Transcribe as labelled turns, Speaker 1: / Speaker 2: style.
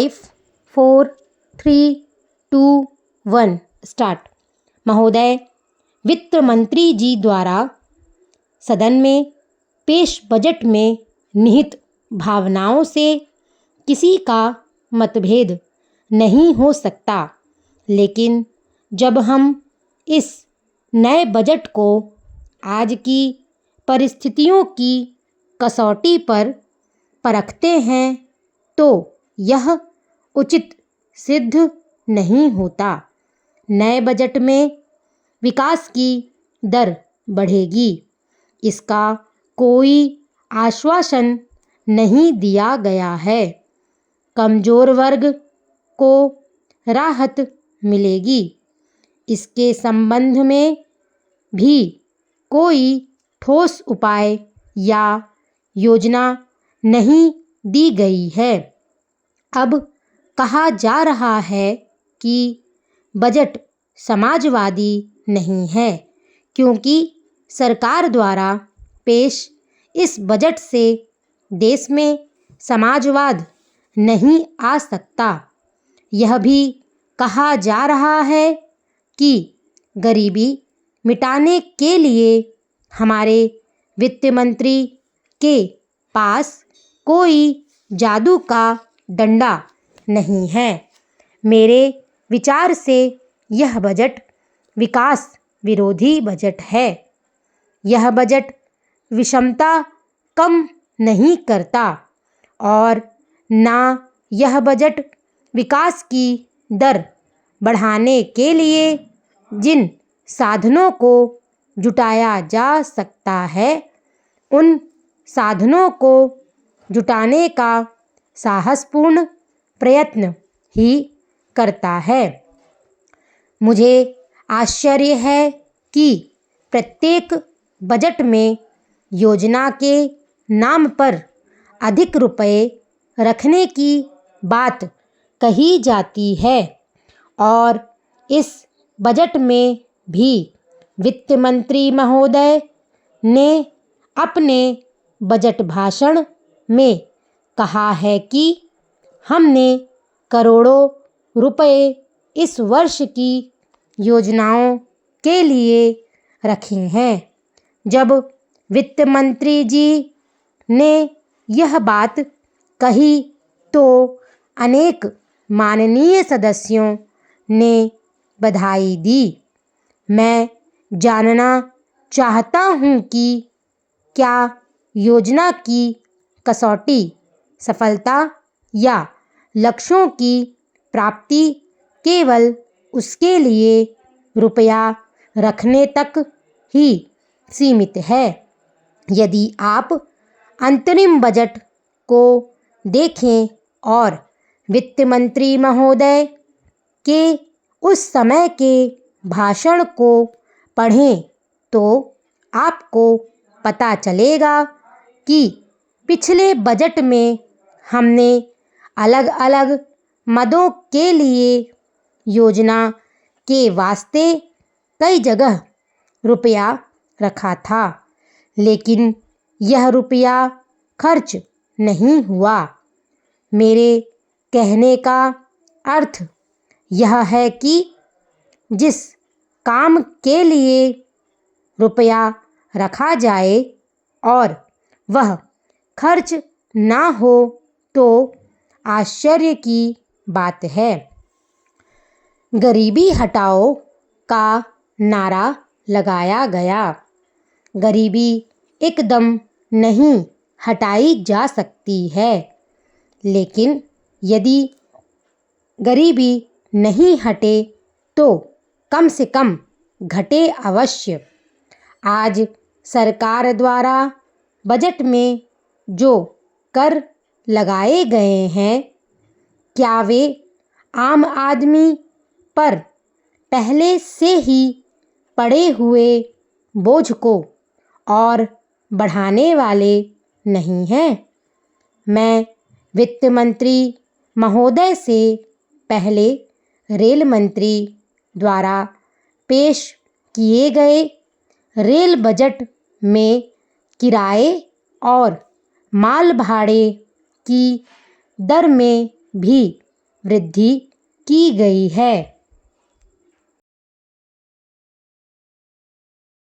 Speaker 1: 4 3 2 1 start. महोदय, वित्त मंत्री जी द्वारा सदन में पेश बजट में निहित भावनाओं से किसी का मतभेद नहीं हो सकता, लेकिन जब हम इस नए बजट को आज की परिस्थितियों की कसौटी पर परखते हैं तो यह उचित सिद्ध नहीं होता। नए बजट में विकास की दर बढ़ेगी, इसका कोई आश्वासन नहीं दिया गया है। कमज़ोर वर्ग को राहत मिलेगी, इसके संबंध में भी कोई ठोस उपाय या योजना नहीं दी गई है। अब कहा जा रहा है कि बजट समाजवादी नहीं है, क्योंकि सरकार द्वारा पेश इस बजट से देश में समाजवाद नहीं आ सकता। यह भी कहा जा रहा है कि गरीबी मिटाने के लिए हमारे वित्त मंत्री के पास कोई जादू का डंडा नहीं है। मेरे विचार से यह बजट विकास विरोधी बजट है। यह बजट विषमता कम नहीं करता और ना यह बजट विकास की दर बढ़ाने के लिए जिन साधनों को जुटाया जा सकता है उन साधनों को जुटाने का साहसपूर्ण प्रयत्न ही करता है। मुझे आश्चर्य है कि प्रत्येक बजट में योजना के नाम पर अधिक रुपए रखने की बात कही जाती है और इस बजट में भी वित्त मंत्री महोदय ने अपने बजट भाषण में कहा है कि हमने करोड़ों रुपए इस वर्ष की योजनाओं के लिए रखे हैं। जब वित्त मंत्री जी ने यह बात कही तो अनेक माननीय सदस्यों ने बधाई दी। मैं जानना चाहता हूं कि क्या योजना की कसौटी सफलता या लक्ष्यों की प्राप्ति केवल उसके लिए रुपया रखने तक ही सीमित है। यदि आप अंतरिम बजट को देखें और वित्त मंत्री महोदय के उस समय के भाषण को पढ़ें तो आपको पता चलेगा कि पिछले बजट में हमने अलग अलग मदों के लिए योजना के वास्ते कई जगह रुपया रखा था, लेकिन यह रुपया खर्च नहीं हुआ। मेरे कहने का अर्थ यह है कि जिस काम के लिए रुपया रखा जाए और वह खर्च ना हो तो आश्चर्य की बात है। गरीबी हटाओ का नारा लगाया गया। गरीबी एकदम नहीं हटाई जा सकती है, लेकिन यदि गरीबी नहीं हटे तो कम से कम घटे अवश्य। आज सरकार द्वारा बजट में जो कर लगाए गए हैं, क्या वे आम आदमी पर पहले से ही पड़े हुए बोझ को और बढ़ाने वाले नहीं हैं? मैं वित्त मंत्री महोदय से पहले रेल मंत्री द्वारा पेश किए गए रेल बजट में किराए और माल भाड़े की दर में भी वृद्धि की गई है।